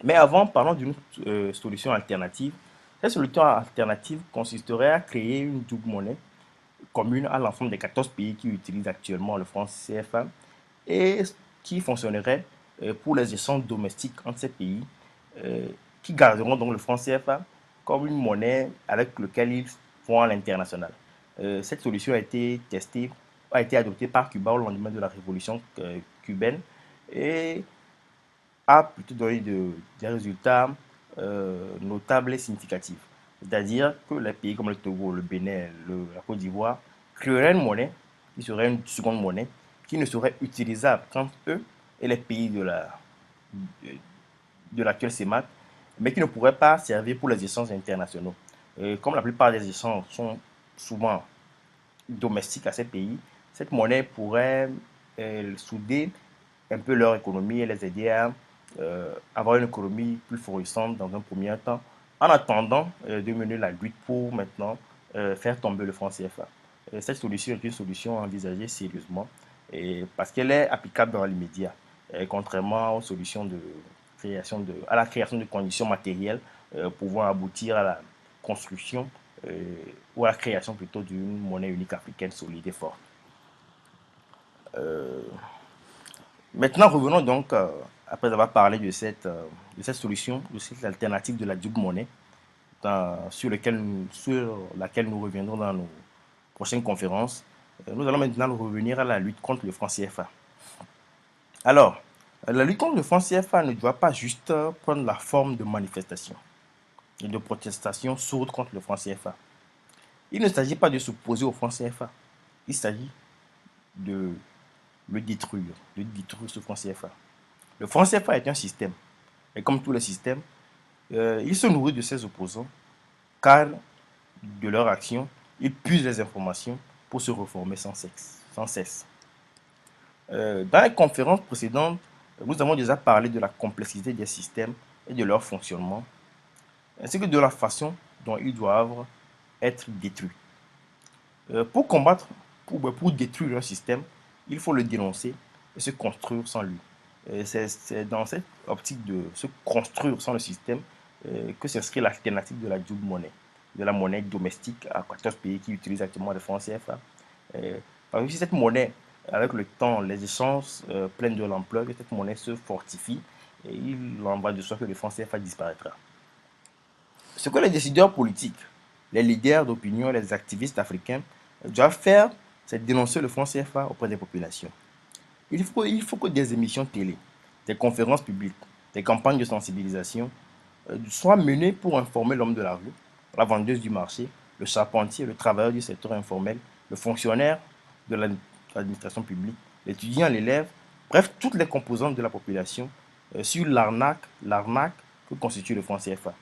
Mais avant, parlons d'une solution alternative. Cette solution alternative consisterait à créer une double monnaie commune à l'ensemble des 14 pays qui utilisent actuellement le franc CFA et qui fonctionnerait pour les échanges domestiques entre ces pays euh, qui garderont donc le franc CFA comme une monnaie avec laquelle ils vont à l'international. Cette solution a été testée, a été adoptée par Cuba au lendemain de la révolution cubaine et a plutôt donné des résultats notables et significatifs. C'est-à-dire que les pays comme le Togo, le Bénin, la Côte d'Ivoire créeraient une monnaie qui serait une seconde monnaie qui ne serait utilisable qu'entre eux et les pays de l'actuel CEMAC, mais qui ne pourrait pas servir pour les échanges internationaux. Comme la plupart des échanges sont souvent domestiques à ces pays, cette monnaie pourrait souder un peu leur économie et les aider à avoir une économie plus florissante dans un premier temps, en attendant de mener la lutte pour maintenant faire tomber le franc CFA. Cette solution est une solution envisagée sérieusement parce qu'elle est applicable dans l'immédiat, contrairement aux solutions à la création de conditions matérielles pouvant aboutir à la construction ou à la création plutôt d'une monnaie unique africaine solide et forte. Euh, Maintenant, revenons donc, après avoir parlé de cette solution, de cette alternative de la double monnaie, sur laquelle nous reviendrons dans nos prochaines conférences. Nous allons maintenant revenir à la lutte contre le franc CFA. Alors, la lutte contre le franc CFA ne doit pas juste prendre la forme de manifestations et de protestations sourdes contre le franc CFA. Il ne s'agit pas de s'opposer au franc CFA, il s'agit de de détruire ce franc CFA. Le franc CFA est un système. Et comme tous les systèmes, il se nourrit de ses opposants car de leur action, il puise les informations pour se reformer sans cesse. Dans les conférences précédentes, nous avons déjà parlé de la complexité des systèmes et de leur fonctionnement, ainsi que de la façon dont ils doivent être détruits. Pour combattre, pour détruire un système, il faut le dénoncer et se construire sans lui. C'est dans cette optique de se construire sans le système que s'inscrit l'alternative de la double monnaie, de la monnaie domestique à 14 pays qui utilisent actuellement le franc CFA. Parce que si cette monnaie, avec le temps, les échanges prennent de l'ampleur, que cette monnaie se fortifie, et il en va de soi que le franc CFA disparaîtra. Ce que les décideurs politiques, les leaders d'opinion et les activistes africains doivent faire, c'est dénoncer le franc CFA auprès des populations. Il faut que des émissions télé, des conférences publiques, des campagnes de sensibilisation soient menées pour informer l'homme de la rue, la vendeuse du marché, le charpentier, le travailleur du secteur informel, le fonctionnaire de l'administration publique, l'étudiant, l'élève, bref, toutes les composantes de la population sur l'arnaque que constitue le franc CFA.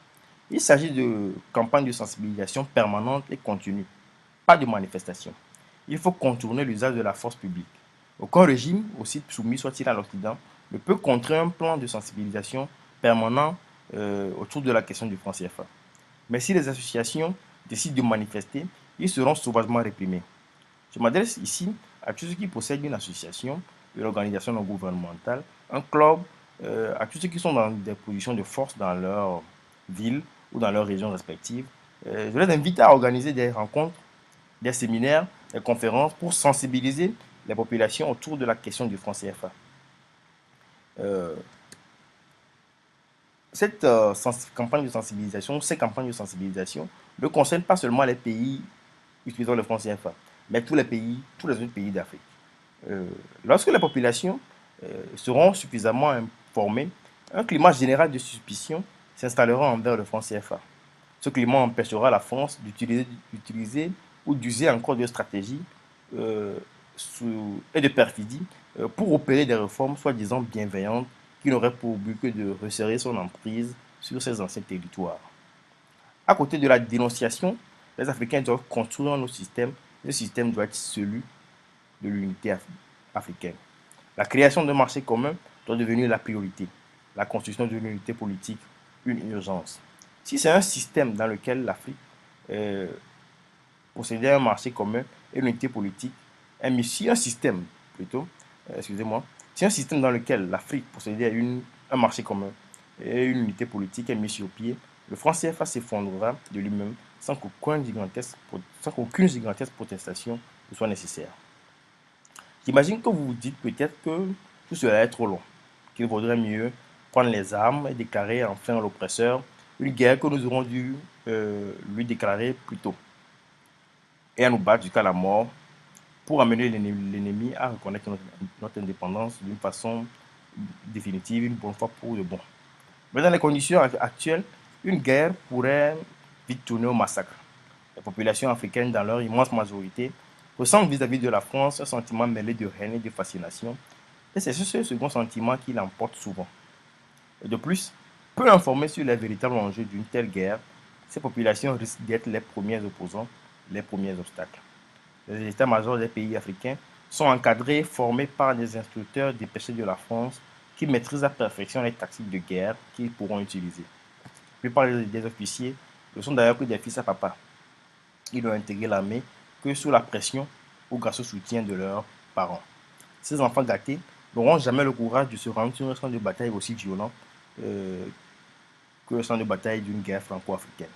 Il s'agit de campagnes de sensibilisation permanentes et continues, pas de manifestations. Il faut contourner l'usage de la force publique. Aucun régime, aussi soumis soit-il à l'Occident, ne peut contrer un plan de sensibilisation permanent autour de la question du franc CFA. Mais si les associations décident de manifester, ils seront sauvagement réprimés. Je m'adresse ici à tous ceux qui possèdent une association, une organisation non gouvernementale, un club, à tous ceux qui sont dans des positions de force dans leur ville ou dans leur région respective. Je les invite à organiser des rencontres, des séminaires, des conférences pour sensibiliser les populations autour de la question du franc CFA. Euh, cette campagne de sensibilisation, ces campagnes de sensibilisation ne concernent pas seulement les pays utilisant le franc CFA, mais tous les autres pays d'Afrique. Euh, Lorsque les populations seront suffisamment informées, un climat général de suspicion s'installera envers le franc CFA. Ce climat empêchera la France d'utiliser ou d'user encore de stratégies euh, et de perfidie pour opérer des réformes soi-disant bienveillantes qui n'auraient pour but que de resserrer son emprise sur ses anciens territoires. À côté de la dénonciation, les Africains doivent construire un autre système. Ce système doit être celui de l'unité africaine. La création d'un marché commun doit devenir la priorité. La construction d'une unité politique, une urgence. Si c'est un système dans lequel l'Afrique euh, possédait un marché commun et une unité politique, si un système plutôt, excusez-moi, si un système dans lequel l'Afrique possédait un marché commun et une unité politique est mise sur pied, le franc CFA s'effondrera de lui-même sans qu'aucune gigantesque protestation ne soit nécessaire. J'imagine que vous vous dites peut-être que tout cela est trop long, qu'il vaudrait mieux prendre les armes et déclarer enfin à l'oppresseur une guerre que nous aurons dû lui déclarer plus tôt, et à nous battre jusqu'à la mort pour amener l'ennemi à reconnaître notre indépendance d'une façon définitive, une bonne fois pour de bon. Mais dans les conditions actuelles, une guerre pourrait vite tourner au massacre. Les populations africaines, dans leur immense majorité, ressentent vis-à-vis de la France un sentiment mêlé de haine et de fascination. Et c'est ce second sentiment qui l'emporte souvent. Et de plus, peu informées sur les véritables enjeux d'une telle guerre, ces populations risquent d'être les premiers opposants, les premiers obstacles. Les états-majors des pays africains sont encadrés, formés par des instructeurs dépêchés de la France qui maîtrisent à perfection les tactiques de guerre qu'ils pourront utiliser. La plupart des officiers ne sont d'ailleurs que des fils à papa. Ils n'ont intégré l'armée que sous la pression ou grâce au soutien de leurs parents. Ces enfants gâtés n'auront jamais le courage de se rendre sur un champ de bataille aussi violent euh, que le champ de bataille d'une guerre franco-africaine.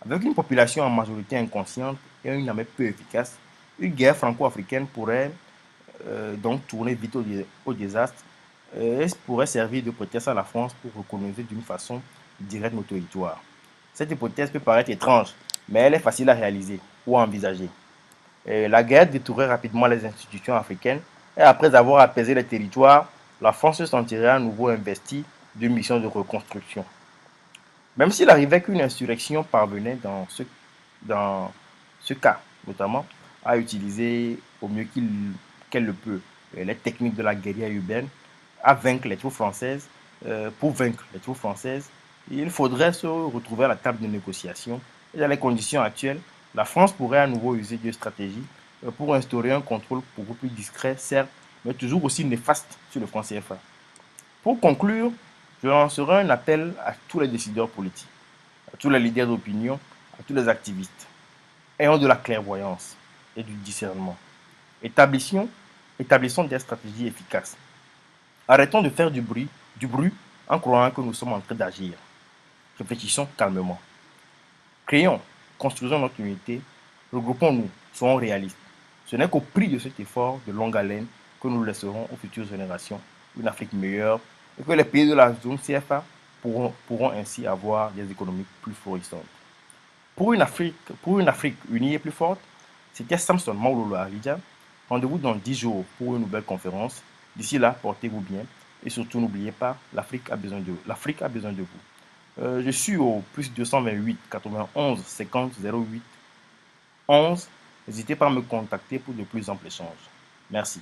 Avec une population en majorité inconsciente et une armée peu efficace, une guerre franco-africaine pourrait donc tourner vite au désastre et pourrait servir de prétexte à la France pour reconnaître d'une façon directe nos territoires. Cette hypothèse peut paraître étrange, mais elle est facile à réaliser ou à envisager. La guerre détruirait rapidement les institutions africaines et après avoir apaisé les territoires, la France se sentirait à nouveau investie d'une mission de reconstruction. Même s'il arrivait qu'une insurrection parvenait dans ce cas, notamment, à utiliser au mieux qu'elle le peut les techniques de la guérilla urbaine, à vaincre les troupes françaises, pour vaincre les troupes françaises, il faudrait se retrouver à la table de négociation. Et dans les conditions actuelles, la France pourrait à nouveau user de stratégies pour instaurer un contrôle beaucoup plus discret, certes, mais toujours aussi néfaste sur le franc CFA. Pour conclure, je lancerai un appel à tous les décideurs politiques, à tous les leaders d'opinion, à tous les activistes. Ayons de la clairvoyance et du discernement. Établissons, établissons des stratégies efficaces. Arrêtons de faire du bruit en croyant que nous sommes en train d'agir. Réfléchissons calmement. Créons, construisons notre unité, regroupons-nous, soyons réalistes. Ce n'est qu'au prix de cet effort de longue haleine que nous laisserons aux futures générations une Afrique meilleure et que les pays de la zone CFA pourront ainsi avoir des économies plus florissantes. Pour une Afrique unie et plus forte, c'était Samson Maulolo Alidja. Rendez-vous dans 10 jours pour une nouvelle conférence. D'ici là, portez-vous bien et surtout n'oubliez pas, l'Afrique a besoin de vous. Je suis au plus 228 91 50 08 11. N'hésitez pas à me contacter pour de plus amples échanges. Merci.